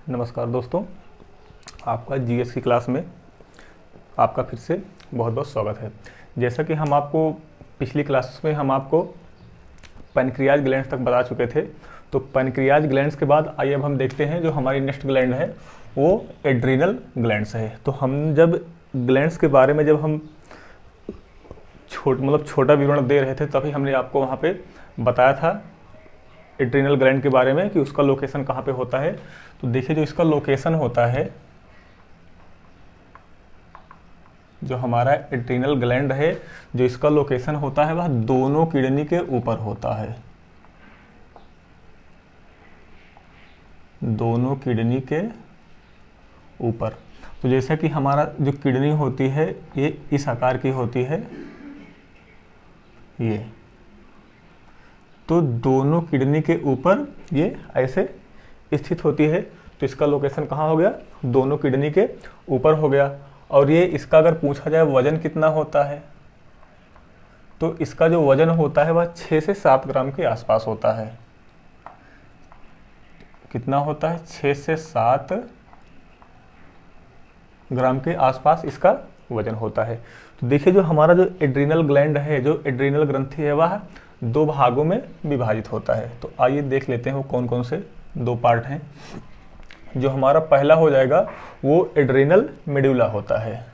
नमस्कार दोस्तों, आपका जीएस की क्लास में आपका फिर से बहुत बहुत स्वागत है। जैसा कि हम आपको पिछली क्लासेस में हम आपको पैनक्रियाज ग्लैंड्स तक बता चुके थे, तो पैनक्रियाज ग्लैंड्स के बाद आइए अब हम देखते हैं जो हमारी नेक्स्ट ग्लैंड है वो एड्रीनल ग्लैंड्स है। तो हम जब ग्लैंड्स के बारे में जब हम छोटा विवरण दे रहे थे तभी हमने आपको वहाँ पे बताया था एड्रीनल ग्लैंड के बारे में कि उसका लोकेशन कहाँ पे होता है। तो देखिए जो इसका लोकेशन होता है, जो हमारा एड्रीनल ग्लैंड है, जो इसका लोकेशन होता है वह दोनों किडनी के ऊपर होता है, दोनों किडनी के ऊपर। तो जैसा कि हमारा जो किडनी होती है ये इस आकार की होती है, ये तो दोनों किडनी के ऊपर ये ऐसे स्थित होती है। तो इसका लोकेशन कहाँ हो गया? दोनों किडनी के ऊपर हो गया। और ये इसका अगर पूछा जाए वजन कितना होता है, तो इसका जो वजन होता है वह 6 से 7 ग्राम के आसपास होता है। कितना होता है? 6 से 7 ग्राम के आसपास इसका वजन होता है। तो देखिए जो हमारा जो एड्रीनल ग्लैंड है, जो एड्रीनल ग्रंथि है, वह 2 भागों में विभाजित होता है। तो आइए देख लेते हैं वो कौन कौन से 2 पार्ट हैं। जो हमारा पहला हो जाएगा वो एड्रीनल मेडुला होता है।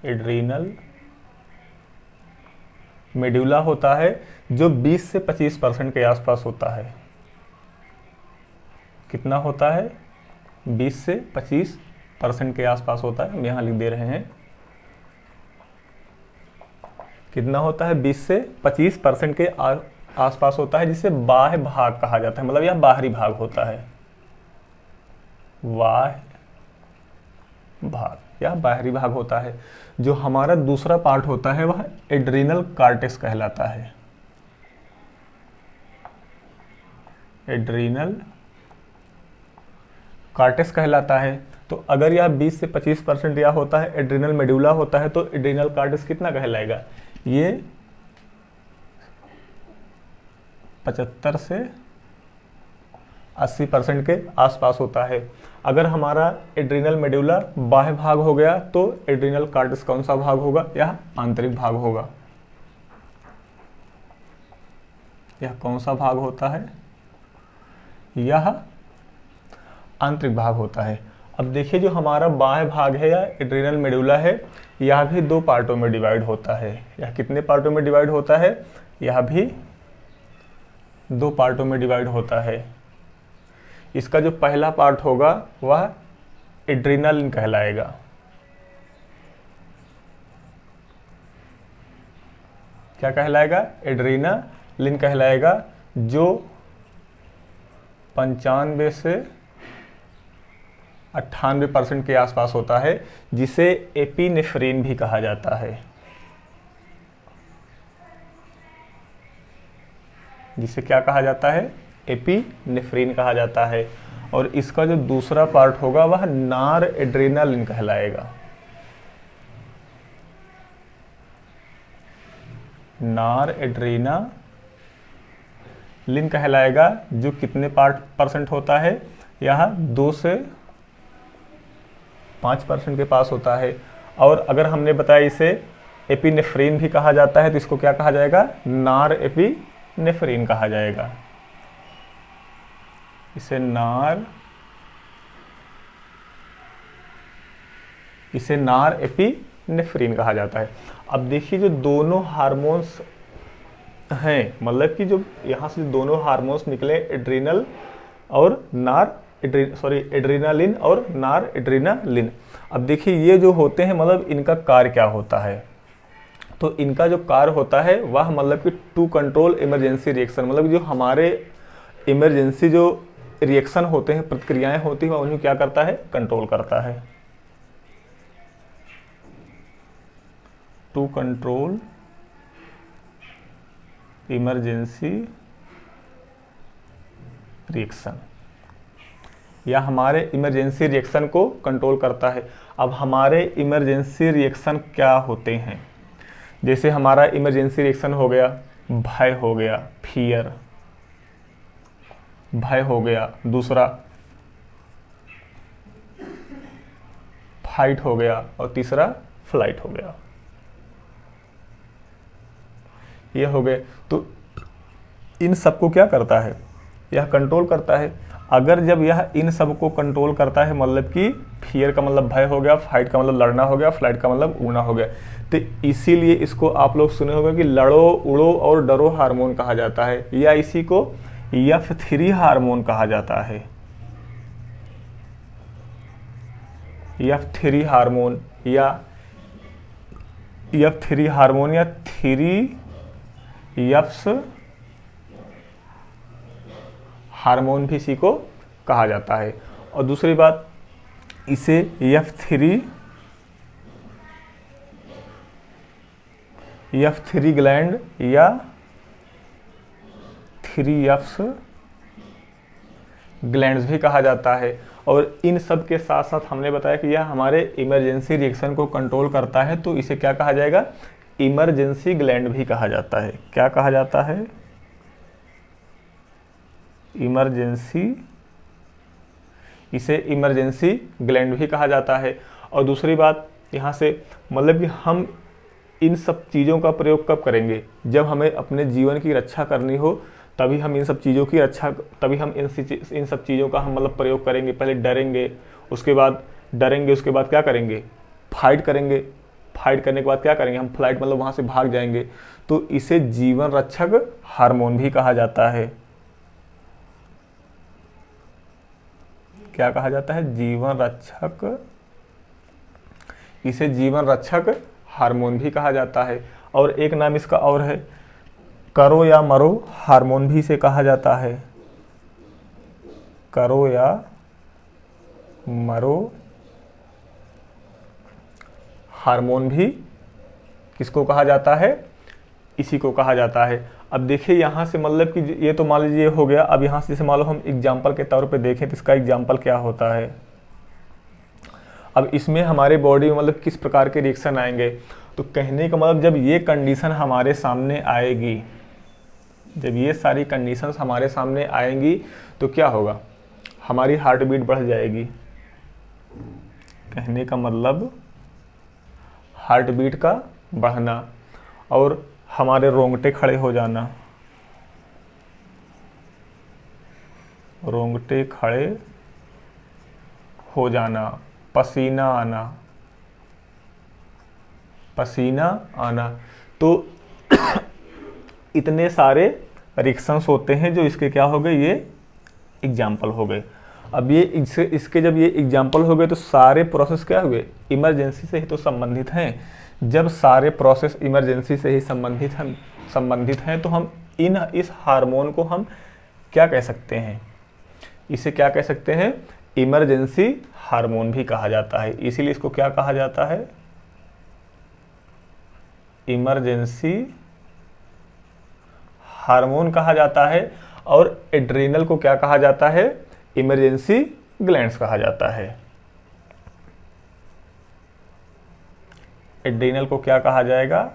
एड्रीनल मेडुला होता है जो 20 से 25% के आसपास होता है। कितना होता है? 20 से 25% के आसपास होता है। हम यहाँ लिख दे रहे हैं कितना होता है? 20 से 25% के आसपास होता है, जिसे बाह्य भाग कहा जाता है। मतलब यह बाहरी भाग होता है, बाह्य भाग, यह बाहरी भाग होता है। जो हमारा दूसरा पार्ट होता है वह एड्रीनल कार्टेक्स कहलाता है। एड्रीनल कार्टेक्स कहलाता है। तो अगर यह 20 से 25% या होता है, एड्रीनल मेडुला होता है, तो एड्रीनल कार्टेक्स कितना कहलाएगा? ये 75 से 80% के आसपास होता है। अगर हमारा एड्रीनल मेडुला बाह्य भाग हो गया तो एड्रीनल कार्टेक्स कौन सा भाग होगा? यह आंतरिक भाग होगा। यह कौन सा भाग होता है? यह आंतरिक भाग होता है। अब देखिए जो हमारा बाह्य भाग है या एड्रीनल मेडुला है, यह भी 2 पार्टों में डिवाइड होता है। यह कितने पार्टों में डिवाइड होता है? यह भी 2 पार्टों में डिवाइड होता है। इसका जो पहला पार्ट होगा वह एड्रीनालिन कहलाएगा। क्या कहलाएगा? एड्रीनालिन कहलाएगा, जो 95 से 98% के आसपास होता है, जिसे एपिनेफ्रिन भी कहा जाता है। जिसे क्या कहा जाता है? एपिनेफ्रिन कहा जाता है। और इसका जो दूसरा पार्ट होगा वह नार एड्रेनालिन कहलाएगा। नार एड्रेनालिन कहलाएगा, जो कितने परसेंट होता है? यह 2 से 5% के पास होता है। और अगर हमने बताया इसे एपिनेफ्रिन भी कहा जाता है, तो इसको क्या कहा जाएगा? नार एपिनेफ्रिन कहा जाएगा। इसे नार एपिनेफ्रिन कहा जाता है। अब देखिए जो दोनों हार्मोन्स हैं, मतलब कि जो यहाँ से दोनों हार्मोन्स निकले, एड्रीनल और एड्रीनालिन और नार एड्रीनालिन। अब देखिए ये जो होते हैं, मतलब इनका कार्य क्या होता है? तो इनका जो कार्य होता है वह मतलब कि टू कंट्रोल इमरजेंसी रिएक्शन, मतलब जो हमारे इमरजेंसी जो रिएक्शन होते हैं, प्रतिक्रियाएं होती हैं, उन्हें क्या करता है? कंट्रोल करता है। टू कंट्रोल इमरजेंसी रिएक्शन, या हमारे इमरजेंसी रिएक्शन को कंट्रोल करता है। अब हमारे इमरजेंसी रिएक्शन क्या होते हैं? जैसे हमारा इमरजेंसी रिएक्शन हो गया भय, हो गया फियर, भय हो गया, दूसरा फाइट हो गया और तीसरा फ्लाइट हो गया। ये हो गए। तो इन सबको क्या करता है, यह कंट्रोल करता है। अगर जब यह इन सबको कंट्रोल करता है, मतलब कि फियर का मतलब भय हो गया, फाइट का मतलब लड़ना हो गया, फ्लाइट का मतलब उड़ना हो गया, तो इसीलिए इसको आप लोग सुने होंगे कि लड़ो, उड़ो और डरो हार्मोन कहा जाता है, या इसी को F3 हार्मोन कहा जाता है। F3 हार्मोन या F3 हार्मोन या 3 Fs हार्मोन भी इसी को कहा जाता है। और दूसरी बात, इसे F3 ग्लैंड या 3 Fs ग्लैंड्स भी कहा जाता है। और इन सब के साथ साथ हमने बताया कि यह हमारे इमरजेंसी रिएक्शन को कंट्रोल करता है, तो इसे क्या कहा जाएगा, इमरजेंसी ग्लैंड भी कहा जाता है। क्या कहा जाता है, इमरजेंसी, इसे इमरजेंसी ग्लैंड भी कहा जाता है। और दूसरी बात यहाँ से, मतलब कि हम इन सब चीज़ों का प्रयोग कब करेंगे, जब हमें अपने जीवन की रक्षा करनी हो, तभी हम इन सब चीज़ों की रक्षा, तभी हम इन सब चीज़ों का हम मतलब प्रयोग करेंगे। पहले डरेंगे, उसके बाद क्या करेंगे, फाइट करेंगे, फाइट करने के बाद क्या करेंगे, हम फ्लाइट मतलब वहाँ से भाग जाएंगे। तो इसे जीवन रक्षक हार्मोन भी कहा जाता है। क्या कहा जाता है, जीवन रक्षक, इसे जीवन रक्षक हार्मोन भी कहा जाता है। और एक नाम इसका और है, करो या मरो हार्मोन भी इसे कहा जाता है। करो या मरो हार्मोन भी किसको कहा जाता है, इसी को कहा जाता है। अब देखिए यहाँ से, मतलब कि ये तो मान लीजिए हो गया। अब यहाँ से जैसे मान लो हम एग्जाम्पल के तौर पे देखें तो इसका एग्जाम्पल क्या होता है। अब इसमें हमारे बॉडी में मतलब किस प्रकार के रिएक्शन आएंगे, तो कहने का मतलब जब ये कंडीशन हमारे सामने आएगी, जब ये सारी कंडीशंस हमारे सामने आएंगी तो क्या होगा, हमारी हार्ट बीट बढ़ जाएगी। कहने का मतलब हार्ट बीट का बढ़ना और हमारे रोंगटे खड़े हो जाना, रोंगटे खड़े हो जाना, पसीना आना, पसीना आना। तो इतने सारे रिएक्शंस होते हैं जो इसके क्या हो गए, ये एग्जाम्पल हो गए। अब ये इसके जब ये एग्जाम्पल हो गए तो सारे प्रोसेस क्या हुए, इमरजेंसी से ही तो संबंधित हैं। जब सारे प्रोसेस इमरजेंसी से ही संबंधित हैं तो हम इस हार्मोन को हम क्या कह सकते हैं, इसे क्या कह सकते हैं, इमरजेंसी हार्मोन भी कहा जाता है। इसीलिए इसको क्या कहा जाता है, इमरजेंसी हार्मोन कहा जाता है। और एड्रीनल को क्या कहा जाता है, इमरजेंसी ग्लैंड्स कहा जाता है। एड्रीनल को क्या कहा जाएगा,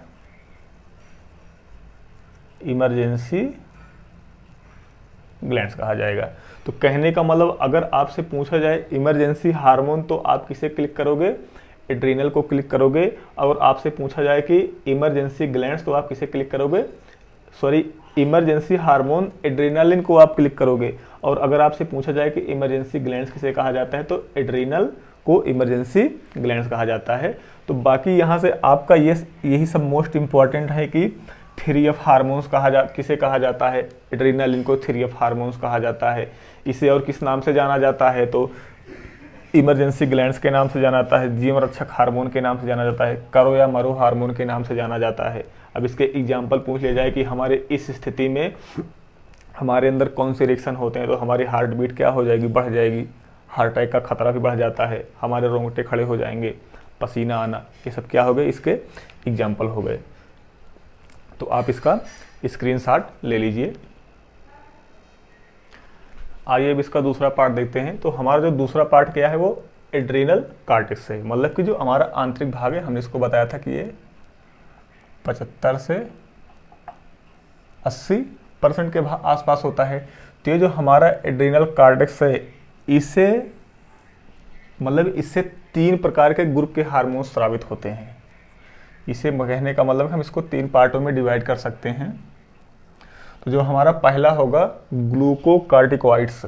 इमरजेंसी ग्लैंड्स कहा जाएगा। तो कहने का मतलब अगर आपसे पूछा जाए इमरजेंसी हार्मोन तो आप किसे क्लिक करोगे, एड्रीनल को क्लिक करोगे। और आपसे पूछा जाए कि इमरजेंसी ग्लैंड्स तो आप किसे क्लिक करोगे, सॉरी इमरजेंसी हार्मोन एड्रीनालिन को आप क्लिक करोगे। और अगर आपसे पूछा जाए कि इमरजेंसी ग्लैंड्स किसे कहा जाता है तो एड्रीनल को इमरजेंसी ग्लैंड्स कहा जाता है। तो बाकी यहाँ से आपका यही सब मोस्ट इम्पॉर्टेंट है कि 3F हार्मोन्स किसे कहा जाता है, एड्रीनालिन को 3F हार्मोन्स कहा जाता है। इसे और किस नाम से जाना जाता है, तो इमरजेंसी ग्लैंड्स के नाम से जाना जाता है, जीवन रक्षक हार्मोन के नाम से जाना जाता है, करो या मरो हार्मोन के नाम से जाना जाता है। अब इसके एग्जाम्पल पूछ लिया जाए कि हमारे इस स्थिति में हमारे अंदर कौन से रिएक्शन होते हैं, तो हमारी हार्ट बीट क्या हो जाएगी, बढ़ जाएगी, हार्ट अटैक का खतरा भी बढ़ जाता है, हमारे रोंगटे खड़े हो जाएंगे, पसीना आना, ये सब क्या हो गए, इसके एग्जाम्पल हो गए। तो आप इसका स्क्रीनशॉट ले लीजिए। आइए अब इसका दूसरा पार्ट देखते हैं। तो हमारा जो दूसरा पार्ट क्या है वो एड्रीनल कार्टेक्स है, मतलब कि जो हमारा आंतरिक भाग है, हमने इसको बताया था कि ये 75 से 80 परसेंट के आसपास होता है। तो ये जो हमारा एड्रिनल कॉर्टेक्स है, इसे मतलब इससे 3 प्रकार के ग्रुप के हार्मोन स्रावित होते हैं। इसे कहने का मतलब हम इसको 3 पार्टों में डिवाइड कर सकते हैं। तो जो हमारा पहला होगा ग्लूकोकार्टिकॉइड्स,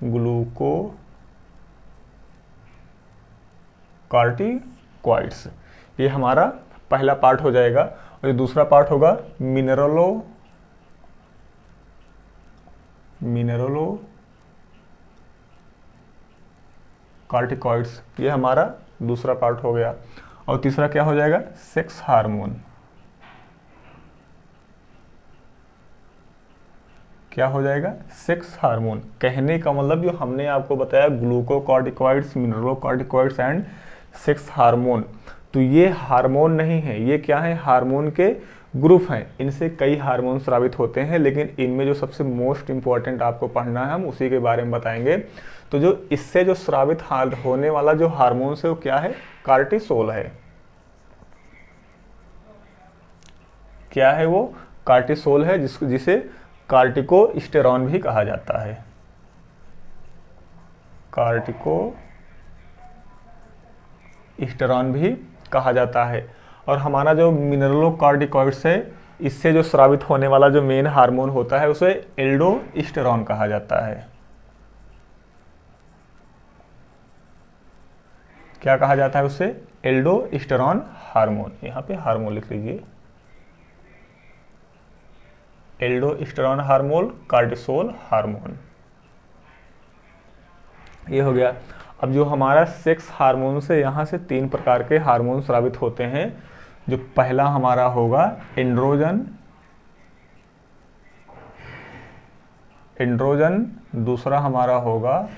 ग्लूकोकार्टिकॉइड्स, ये हमारा पहला पार्ट हो जाएगा। और दूसरा पार्ट होगा मिनरलोकार्टिकॉइड्स, ये हमारा दूसरा पार्ट हो गया। और तीसरा क्या हो जाएगा? Sex hormone. क्या हो जाएगा? Sex hormone. कहने का मतलब जो हमने आपको बताया ग्लूकोकार्टिकॉइड्स, मिनरलोकार्टिकॉइड्स एंड सेक्स हार्मोन, तो ये हार्मोन नहीं है, ये क्या है? हार्मोन के ग्रुप हैं। इनसे कई हार्मोन स्रावित होते हैं, लेकिन इनमें जो सबसे मोस्ट इंपॉर्टेंट आपको पढ़ना है हम उसी के बारे में बताएंगे। तो जो इससे जो स्रावित होने वाला जो हार्मोन है वो क्या है? कार्टिसोल है। क्या है वो? कार्टिसोल है, जिसे कार्टिकोस्टेरॉन भी कहा जाता है। कार्टिकोस्टेरॉन भी कहा जाता है। और हमारा जो मिनरलोकार्टिकॉइड्स है, इससे जो स्रावित होने वाला जो मेन हार्मोन होता है उसे एल्डोस्टेरॉन कहा जाता है। क्या कहा जाता है उसे? Aldosterone hormone. यहाँ पे हार्मोन लिख लीजिए, एल्डोस्टेरॉन हार्मोन, कार्टिसोल हार्मोन, ये हो गया। अब जो हमारा सेक्स हार्मोन से यहाँ से 3 प्रकार के हार्मोन स्रावित होते हैं। जो पहला हमारा होगा एंड्रोजन, दूसरा हमारा होगा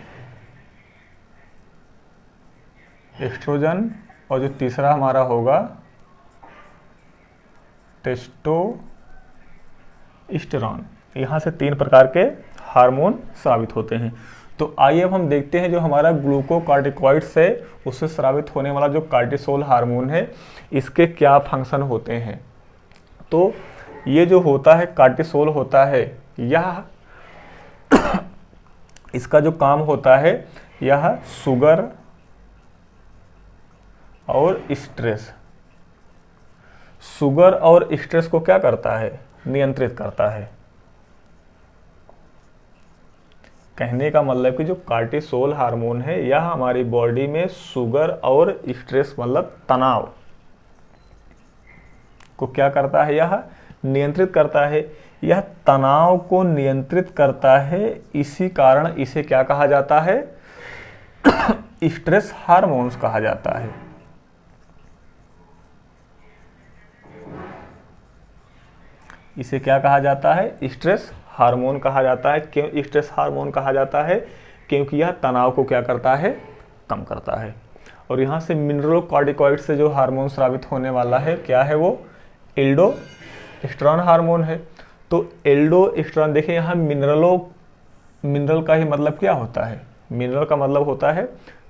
एस्ट्रोजन, और जो तीसरा हमारा होगा टेस्टोस्टेरॉन। यहाँ से 3 प्रकार के हार्मोन स्रावित होते हैं। तो आइए अब हम देखते हैं जो हमारा ग्लूकोकार्टिकॉइड्स है उससे स्रावित होने वाला जो कार्टिसोल हार्मोन है, इसके क्या फंक्शन होते हैं। तो ये जो होता है कार्टिसोल होता है, यह इसका जो काम होता है, यह शुगर और स्ट्रेस को क्या करता है? नियंत्रित करता है। कहने का मतलब कि जो कार्टिसोल हार्मोन है, यह हमारी बॉडी में शुगर और स्ट्रेस मतलब तनाव को क्या करता है? यह नियंत्रित करता है। यह तनाव को नियंत्रित करता है, इसी कारण इसे क्या कहा जाता है? स्ट्रेस हार्मोन्स कहा जाता है। इसे क्या कहा जाता है? स्ट्रेस हार्मोन कहा जाता है। क्यों स्ट्रेस हार्मोन कहा जाता है? क्योंकि यह तनाव को क्या करता है? कम करता है। और यहाँ से मिनरलोकार्टिकॉइड से जो हार्मोन स्रावित होने वाला है, क्या है वो? एल्डोस्टेरॉन हार्मोन है। तो एल्डोस्टेरॉन, देखिए यहाँ मिनरल का ही मतलब क्या होता है? मिनरल का मतलब होता है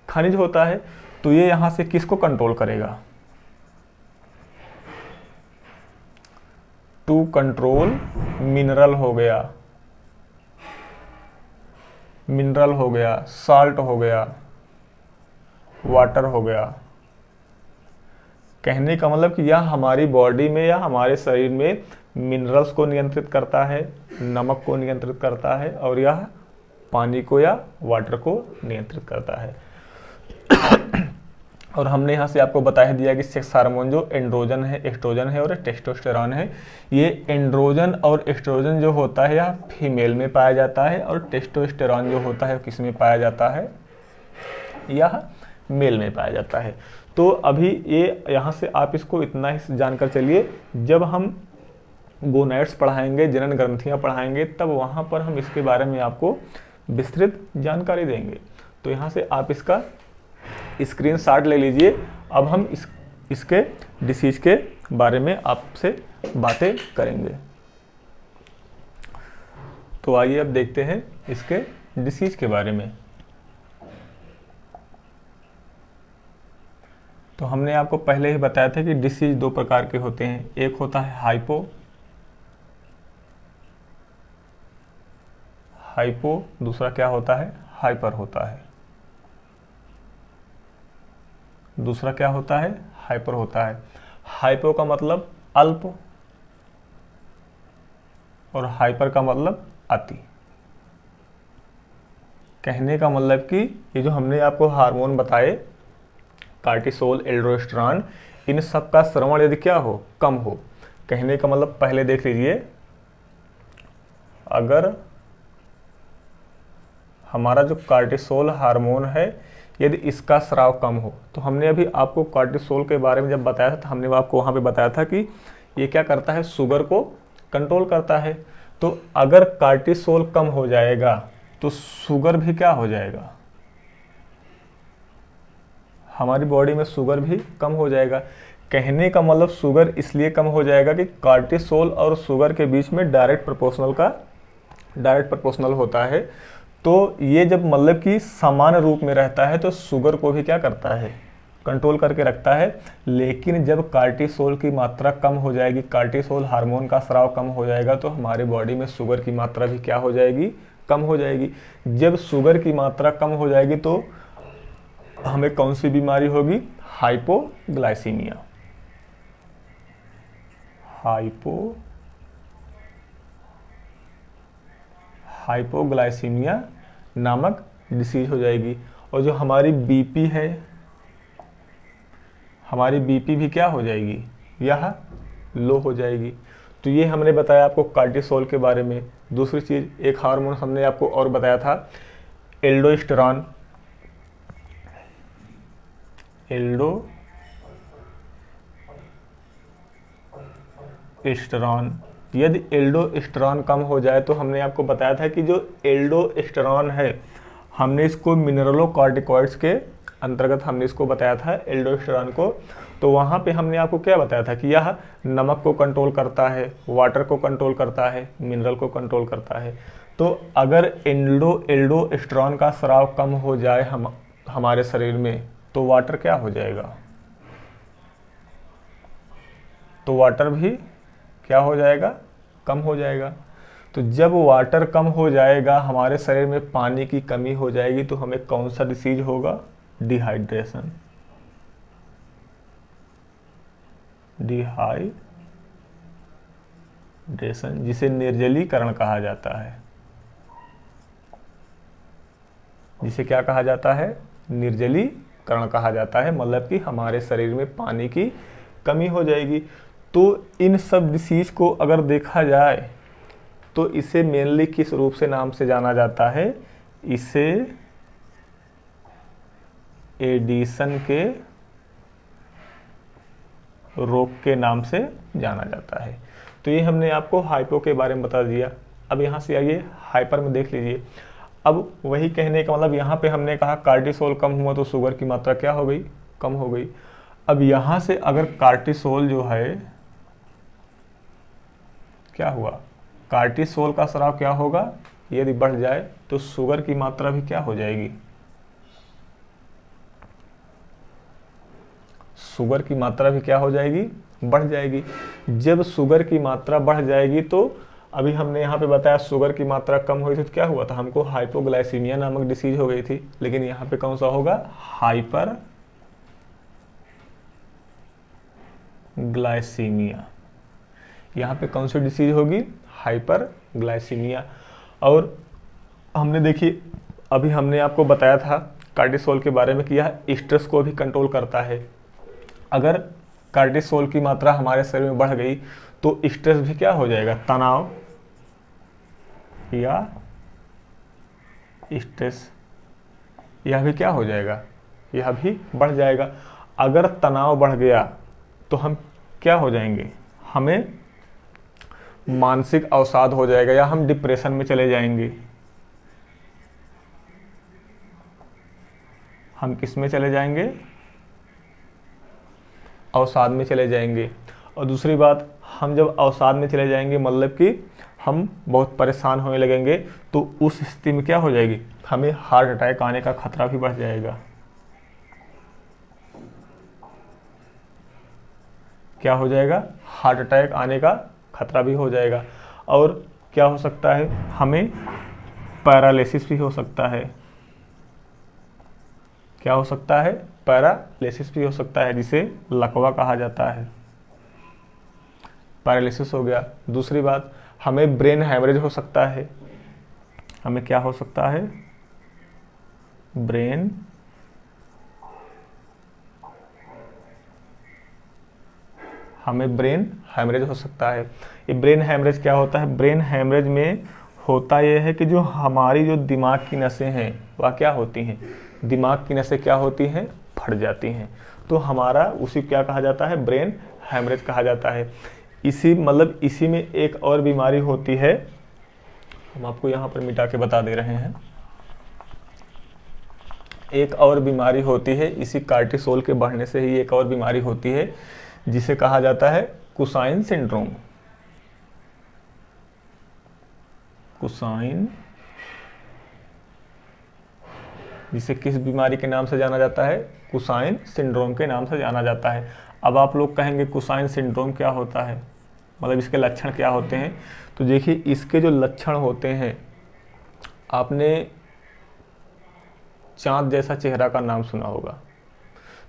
खनिज होता है। तो ये यहाँ से किसको कंट्रोल करेगा? टू कंट्रोल मिनरल हो गया, साल्ट हो गया, वाटर हो गया। कहने का मतलब कि यह हमारी बॉडी में या हमारे शरीर में मिनरल्स को नियंत्रित करता है, नमक को नियंत्रित करता है, और यह पानी को या वाटर को नियंत्रित करता है। और हमने यहाँ से आपको बता ही दिया कि सेक्स हार्मोन जो एंड्रोजन है, एस्ट्रोजन है और टेस्टोस्टेरॉन है। ये एंड्रोजन और एस्ट्रोजन जो होता है यह फीमेल में पाया जाता है, और टेस्टोस्टेरॉन जो होता है किस में पाया जाता है? यह मेल में पाया जाता है। तो अभी ये यहाँ से आप इसको इतना ही जानकर चलिए, जब हम गोनैड्स पढ़ाएंगे, जनन ग्रंथियाँ पढ़ाएंगे, तब वहाँ पर हम इसके बारे में आपको विस्तृत जानकारी देंगे। तो यहाँ से आप इसका स्क्रीनशॉट ले लीजिए। अब हम इसके डिसीज के बारे में आपसे बातें करेंगे। तो आइए अब देखते हैं इसके डिसीज के बारे में। तो हमने आपको पहले ही बताया था कि डिसीज 2 प्रकार के होते हैं। एक होता है हाइपो, दूसरा क्या होता है, हाइपर होता है। दूसरा क्या होता है, हाइपर होता है। हाइपो का मतलब अल्प और हाइपर का मतलब अति। कहने का मतलब कि ये जो हमने आपको हार्मोन बताए, कार्टिसोल, एल्डोस्टेरॉन, इन सब का श्रवण यदि क्या हो, कम हो। कहने का मतलब पहले देख लीजिए, अगर हमारा जो कार्टिसोल हार्मोन है यदि इसका स्राव कम हो, तो हमने अभी आपको कार्टिसोल के बारे में जब बताया था तो हमने आपको वहाँ पे बताया था कि ये क्या करता है, शुगर को कंट्रोल करता है। तो अगर कार्टिसोल कम हो जाएगा तो शुगर भी क्या हो जाएगा, हमारी बॉडी में शुगर भी कम हो जाएगा। कहने का मतलब शुगर इसलिए कम हो जाएगा कि कार्टिसोल और शुगर के बीच में डायरेक्ट प्रोपोर्शनल होता है। तो ये जब मतलब कि समान रूप में रहता है तो शुगर को भी क्या करता है, कंट्रोल करके रखता है। लेकिन जब कार्टिसोल की मात्रा कम हो जाएगी, कार्टिसोल हार्मोन का स्राव कम हो जाएगा, तो हमारे बॉडी में शुगर की मात्रा भी क्या हो जाएगी, कम हो जाएगी। जब शुगर की मात्रा कम हो जाएगी तो हमें कौन सी बीमारी होगी, हाइपोग्लाइसीमिया। हाइपोग्लाइसीमिया नामक डिसीज हो जाएगी। और जो हमारी बीपी है, हमारी बीपी भी क्या हो जाएगी, यह लो हो जाएगी। तो ये हमने बताया आपको कार्टिसोल के बारे में। दूसरी चीज़, एक हार्मोन हमने आपको और बताया था, एल्डोस्टेरॉन। एल्डोस्टेरॉन, यदि एल्डोस्टेरॉन कम हो जाए तो हमने आपको बताया था कि जो एल्डोस्टेरॉन है, हमने इसको मिनरलोकॉर्टिकॉइड्स के अंतर्गत हमने इसको बताया था एल्डोस्टेरॉन को। तो वहाँ पे हमने आपको क्या बताया था कि यह नमक को कंट्रोल करता है, वाटर को कंट्रोल करता है, मिनरल को कंट्रोल करता है। तो अगर एल्डोस्टेरॉन का स्राव कम हो जाए हमारे शरीर में, तो वाटर क्या हो जाएगा, तो वाटर भी क्या हो जाएगा, कम हो जाएगा। तो जब वाटर कम हो जाएगा, हमारे शरीर में पानी की कमी हो जाएगी, तो हमें कौन सा डिसीज होगा, डिहाइड्रेशन। डिहाइड्रेशन, जिसे निर्जलीकरण कहा जाता है। जिसे क्या कहा जाता है, निर्जलीकरण कहा जाता है। मतलब कि हमारे शरीर में पानी की कमी हो जाएगी। तो इन सब डिसीज को अगर देखा जाए तो इसे मेनली किस रूप से नाम से जाना जाता है, इसे एडिशन के रोग के नाम से जाना जाता है। तो ये हमने आपको हाइपो के बारे में बता दिया। अब यहाँ से आइए हाइपर में देख लीजिए। अब वही कहने का मतलब, यहाँ पे हमने कहा कार्टिसोल कम हुआ तो शुगर की मात्रा क्या हो गई, कम हो गई। अब यहाँ से अगर कार्टिसोल जो है क्या हुआ, कार्टिसोल का स्राव क्या होगा, यदि बढ़ जाए तो शुगर की मात्रा भी क्या हो जाएगी, शुगर की मात्रा भी क्या हो जाएगी, बढ़ जाएगी। जब शुगर की मात्रा बढ़ जाएगी तो अभी हमने यहाँ पे बताया शुगर की मात्रा कम हुई थी तो क्या हुआ था, हमको हाइपोग्लाइसीमिया नामक डिसीज हो गई थी। लेकिन यहाँ पे कौन सा होगा, हाइपर ग्लाइसीमिया। यहाँ पे कौन सी डिसीज होगी, हाइपर ग्लाइसीमिया। और हमने देखिए अभी हमने आपको बताया था कार्टिसोल के बारे में कि यह स्ट्रेस को भी कंट्रोल करता है। अगर कार्टिसोल की मात्रा हमारे शरीर में बढ़ गई तो स्ट्रेस भी क्या हो जाएगा, तनाव या स्ट्रेस, यह भी क्या हो जाएगा, यह भी बढ़ जाएगा। अगर तनाव बढ़ गया तो हम क्या हो जाएंगे, हमें मानसिक अवसाद हो जाएगा या हम डिप्रेशन में चले जाएंगे। हम किस में चले जाएंगे, अवसाद में चले जाएंगे। और दूसरी बात, हम जब अवसाद में चले जाएंगे मतलब कि हम बहुत परेशान होने लगेंगे, तो उस स्थिति में क्या हो जाएगी, हमें हार्ट अटैक आने का खतरा भी बढ़ जाएगा। क्या हो जाएगा, हार्ट अटैक आने का खतरा भी हो जाएगा। और क्या हो सकता है, हमें पैरालिसिस भी हो सकता है। क्या हो सकता है? पैरालिसिस भी हो सकता है, जिसे लकवा कहा जाता है। पैरालिसिस हो गया। दूसरी बात, हमें ब्रेन हैमरेज हो सकता है। हमें क्या हो सकता है? ब्रेन हैमरेज हो सकता है। ये ब्रेन हैमरेज क्या होता है? ब्रेन हैमरेज में होता यह है कि जो हमारी जो दिमाग की नसें हैं वह क्या होती हैं? दिमाग की नसें क्या होती हैं? फट जाती हैं। तो हमारा उसी क्या कहा जाता है? ब्रेन हैमरेज कहा जाता है। इसी में एक और बीमारी होती है, हम आपको यहाँ पर मिटा के बता दे रहे हैं। एक और बीमारी होती है, इसी कार्टिसोल के बढ़ने से ही एक और बीमारी होती है, जिसे कहा जाता है कुसाइन सिंड्रोम। कुसाइन, जिसे किस बीमारी के नाम से जाना जाता है? कुसाइन सिंड्रोम के नाम से जाना जाता है। अब आप लोग कहेंगे कुसाइन सिंड्रोम क्या होता है, मतलब इसके लक्षण क्या होते हैं? तो देखिए, इसके जो लक्षण होते हैं, आपने चाँद जैसा चेहरा का नाम सुना होगा।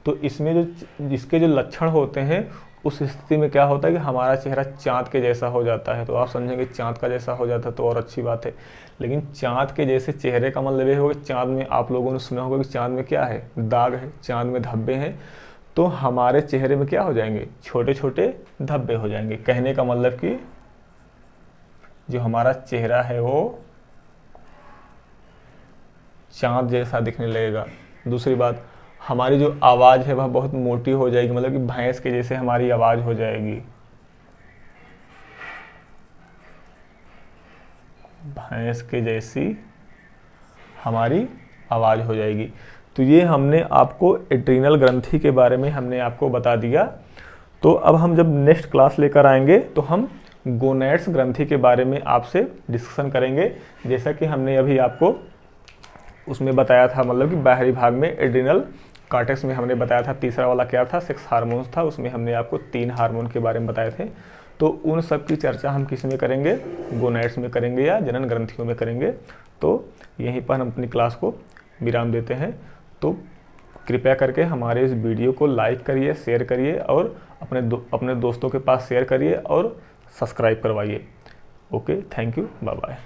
तो इसमें जिसके जो लक्षण होते हैं, उस स्थिति में क्या होता है कि हमारा चेहरा चाँद के जैसा हो जाता है। तो आप समझेंगे चाँद का जैसा हो जाता है तो और अच्छी बात है, लेकिन चाँद के जैसे चेहरे का मतलब ये होगा, चाँद में आप लोगों ने सुना होगा कि चाँद में क्या है? दाग है, चाँद में धब्बे हैं। तो हमारे चेहरे में क्या हो जाएंगे? छोटे छोटे धब्बे हो जाएंगे। कहने का मतलब कि जो हमारा चेहरा है वो चाँद जैसा दिखने लगेगा। दूसरी बात, हमारी जो आवाज़ है वह बहुत मोटी हो जाएगी, मतलब कि भैंस के जैसे हमारी आवाज़ हो जाएगी। भैंस के जैसी हमारी आवाज़ हो जाएगी। तो ये हमने आपको एड्रीनल ग्रंथि के बारे में हमने आपको बता दिया। तो अब हम जब नेक्स्ट क्लास लेकर आएंगे तो हम गोनैड्स ग्रंथि के बारे में आपसे डिस्कशन करेंगे। जैसा कि हमने अभी आपको उसमें बताया था, मतलब कि बाहरी भाग में एड्रीनल कॉर्टेक्स में हमने बताया था, तीसरा वाला क्या था? सेक्स हार्मोन्स था। उसमें हमने आपको 3 हार्मोन के बारे में बताए थे। तो उन सब की चर्चा हम किस में करेंगे? गोनैड्स में करेंगे या जनन ग्रंथियों में करेंगे। तो यहीं पर हम अपनी क्लास को विराम देते हैं। तो कृपया करके हमारे इस वीडियो को लाइक करिए, शेयर करिए और अपने दोस्तों के पास शेयर करिए और सब्सक्राइब करवाइए। Okay, thank you, bye bye.